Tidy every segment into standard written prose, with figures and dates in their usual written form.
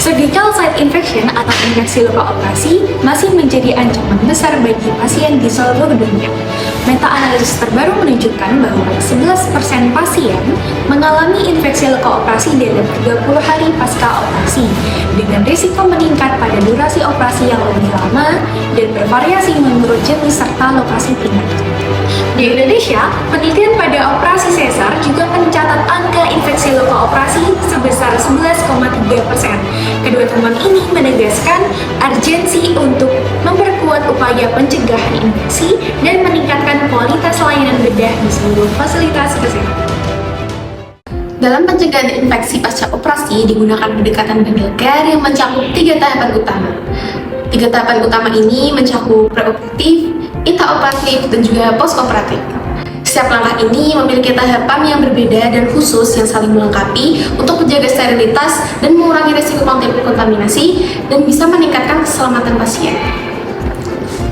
Surgical site infection atau infeksi luka operasi masih menjadi ancaman besar bagi pasien di seluruh dunia. Meta-analisis terbaru menunjukkan bahwa 11% pasien mengalami infeksi luka operasi dalam 30 hari pasca operasi, dengan risiko meningkat pada durasi operasi yang lebih lama dan bervariasi menurut jenis serta lokasi tindakan. Di Indonesia, penelitian pada operasi sesar juga mencatat angka infeksi luka operasi sebesar 11,3%. Kedua temuan ini menegaskan urgensi untuk memperkuat upaya pencegahan infeksi dan meningkatkan kualitas layanan bedah di seluruh fasilitas kesehatan. Dalam pencegahan infeksi pasca operasi digunakan pendekatan bundle care yang mencakup 3 tahapan utama. 3 tahapan utama ini mencakup preoperatif, intraoperatif, dan juga postoperatif. Setiap langkah ini memiliki tahapan yang berbeda dan khusus yang saling melengkapi untuk menjaga sterilitas dan mengurangi risiko kontaminasi dan bisa meningkatkan keselamatan pasien.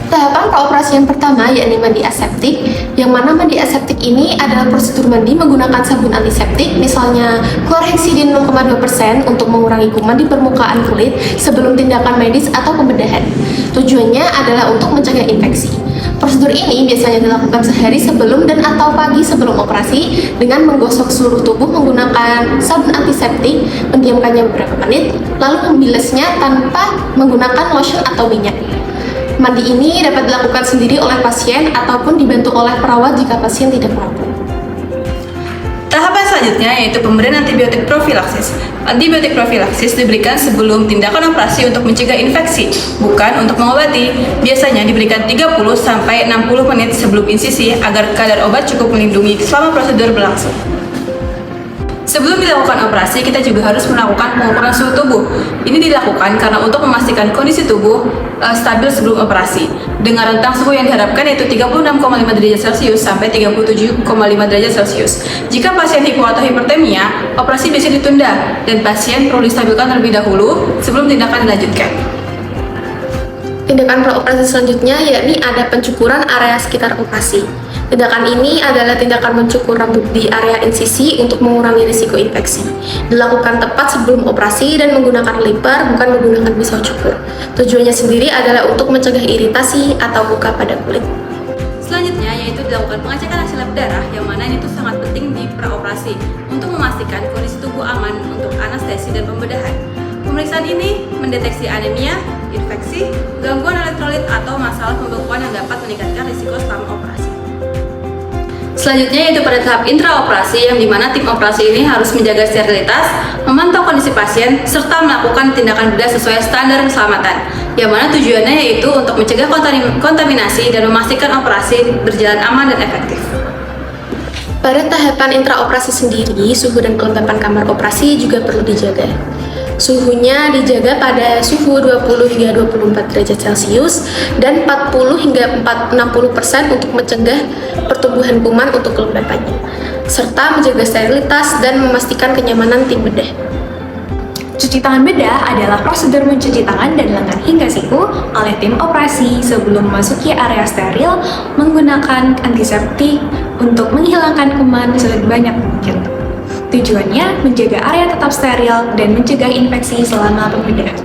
Tahapan praoperasi yang pertama yakni mandi aseptik, yang mana mandi aseptik ini adalah prosedur mandi menggunakan sabun antiseptik, misalnya klorhexidin 0,2% untuk mengurangi kuman di permukaan kulit sebelum tindakan medis atau pembedahan. Tujuannya adalah untuk mencegah infeksi. Prosedur ini biasanya dilakukan sehari sebelum dan atau pagi sebelum operasi dengan menggosok seluruh tubuh menggunakan sabun antiseptik, mendiamkannya beberapa menit, lalu membilesnya tanpa menggunakan lotion atau minyak. Mandi ini dapat dilakukan sendiri oleh pasien ataupun dibantu oleh perawat jika pasien tidak mampu. Tahapan selanjutnya yaitu pemberian antibiotik profilaksis. Antibiotik profilaksis diberikan sebelum tindakan operasi untuk mencegah infeksi, bukan untuk mengobati. Biasanya diberikan 30-60 menit sebelum insisi agar kadar obat cukup melindungi selama prosedur berlangsung. Sebelum dilakukan operasi, kita juga harus melakukan pengukuran suhu tubuh. Ini dilakukan karena untuk memastikan kondisi tubuh stabil sebelum operasi. Dengan rentang suhu yang diharapkan yaitu 36,5 derajat Celcius sampai 37,5 derajat Celcius. Jika pasien hipo atau hipertemia, operasi biasanya ditunda dan pasien perlu distabilkan terlebih dahulu sebelum tindakan dilanjutkan. Tindakan praoperasi selanjutnya yakni ada pencukuran area sekitar operasi. Tindakan ini adalah tindakan mencukur rambut di area insisi untuk mengurangi risiko infeksi. Dilakukan tepat sebelum operasi dan menggunakan clipper, bukan menggunakan pisau cukur. Tujuannya sendiri adalah untuk mencegah iritasi atau luka pada kulit. Selanjutnya yaitu dilakukan pengecekan hasil lab darah, yang mana ini tuh sangat penting di praoperasi untuk memastikan kondisi tubuh aman untuk anestesi dan pembedahan. Pemeriksaan ini mendeteksi anemia, infeksi, gangguan elektrolit atau masalah pembekuan yang dapat meningkatkan risiko selama operasi. Selanjutnya yaitu pada tahap intraoperasi, yang dimana tim operasi ini harus menjaga sterilitas, memantau kondisi pasien, serta melakukan tindakan bedah sesuai standar keselamatan, yang mana tujuannya yaitu untuk mencegah kontaminasi dan memastikan operasi berjalan aman dan efektif. Pada tahapan intraoperasi sendiri, suhu dan kelembapan kamar operasi juga perlu dijaga. Suhunya dijaga pada suhu 20 hingga 24 derajat Celcius dan 40 hingga 60% untuk mencegah pertumbuhan kuman untuk kelembapannya, serta menjaga sterilitas dan memastikan kenyamanan tim bedah. Cuci tangan bedah adalah prosedur mencuci tangan dan lengan hingga siku oleh tim operasi sebelum memasuki area steril menggunakan antiseptik untuk menghilangkan kuman sebanyak mungkin. Tujuannya menjaga area tetap steril dan mencegah infeksi selama pembedahan.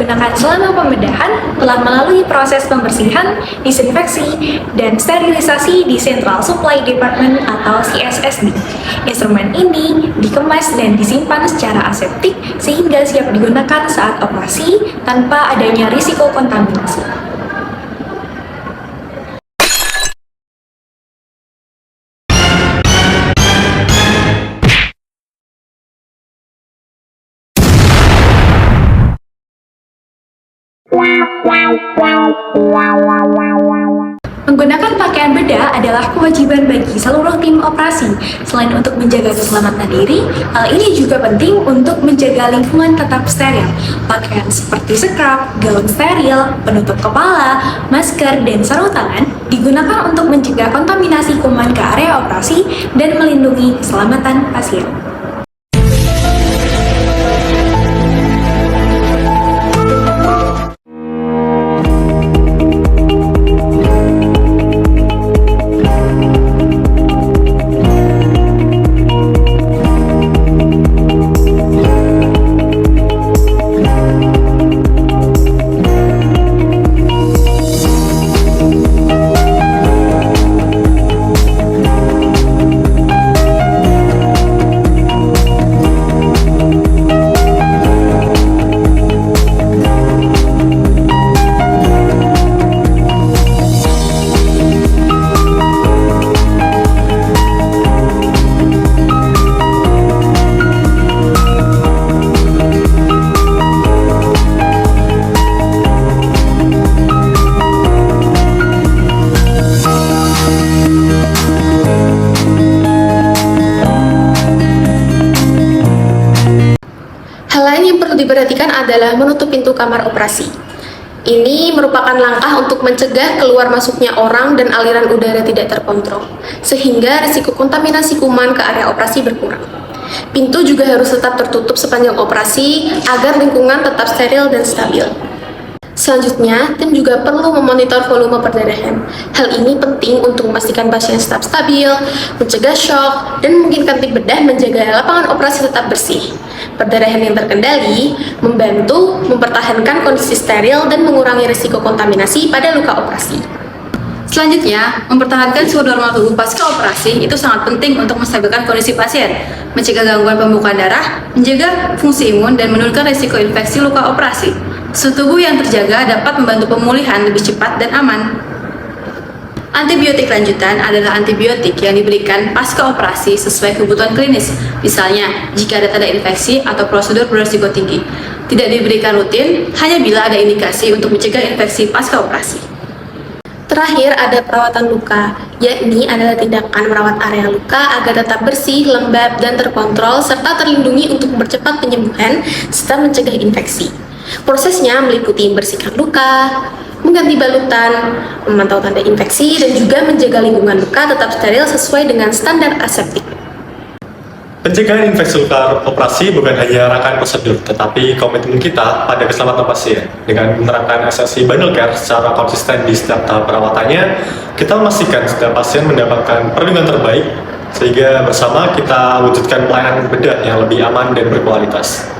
digunakan selama pembedahan telah melalui proses pembersihan, disinfeksi, dan sterilisasi di Central Supply Department atau CSSD. Instrumen ini dikemas dan disimpan secara aseptik sehingga siap digunakan saat operasi tanpa adanya risiko kontaminasi. Menggunakan pakaian bedah adalah kewajiban bagi seluruh tim operasi. Selain untuk menjaga keselamatan diri, hal ini juga penting untuk menjaga lingkungan tetap steril. Pakaian seperti scrub, gaun steril, penutup kepala, masker, dan sarung tangan digunakan untuk mencegah kontaminasi kuman ke area operasi dan melindungi keselamatan pasien. Hal lain yang perlu diperhatikan adalah menutup pintu kamar operasi. Ini merupakan langkah untuk mencegah keluar masuknya orang dan aliran udara tidak terkontrol, sehingga risiko kontaminasi kuman ke area operasi berkurang. Pintu juga harus tetap tertutup sepanjang operasi agar lingkungan tetap steril dan stabil. Selanjutnya, tim juga perlu memonitor volume perdarahan. Hal ini penting untuk memastikan pasien tetap stabil, mencegah shock, dan memungkinkan tim bedah menjaga lapangan operasi tetap bersih. Perdarahan yang terkendali membantu mempertahankan kondisi steril dan mengurangi risiko kontaminasi pada luka operasi. Selanjutnya, mempertahankan suhu normal tubuh pasca operasi itu sangat penting untuk menstabilkan kondisi pasien, mencegah gangguan pembekuan darah, menjaga fungsi imun, dan menurunkan risiko infeksi luka operasi. Suhu tubuh yang terjaga dapat membantu pemulihan lebih cepat dan aman. Antibiotik lanjutan adalah antibiotik yang diberikan pasca operasi sesuai kebutuhan klinis. Misalnya, jika ada tanda infeksi atau prosedur berisiko tinggi. Tidak diberikan rutin, hanya bila ada indikasi untuk mencegah infeksi pasca operasi. Terakhir, ada perawatan luka, yakni adalah tindakan merawat area luka agar tetap bersih, lembab, dan terkontrol, serta terlindungi untuk mempercepat penyembuhan serta mencegah infeksi. Prosesnya meliputi membersihkan luka, mengganti balutan, memantau tanda infeksi, dan juga menjaga lingkungan luka tetap steril sesuai dengan standar aseptik. Pencegahan infeksi luka operasi bukan hanya rangkaian prosedur, tetapi komitmen kita pada keselamatan pasien. Dengan menerapkan esensi bundle care secara konsisten di setiap tahap perawatannya, kita memastikan setiap pasien mendapatkan perlindungan terbaik, sehingga bersama kita wujudkan pelayanan bedah yang lebih aman dan berkualitas.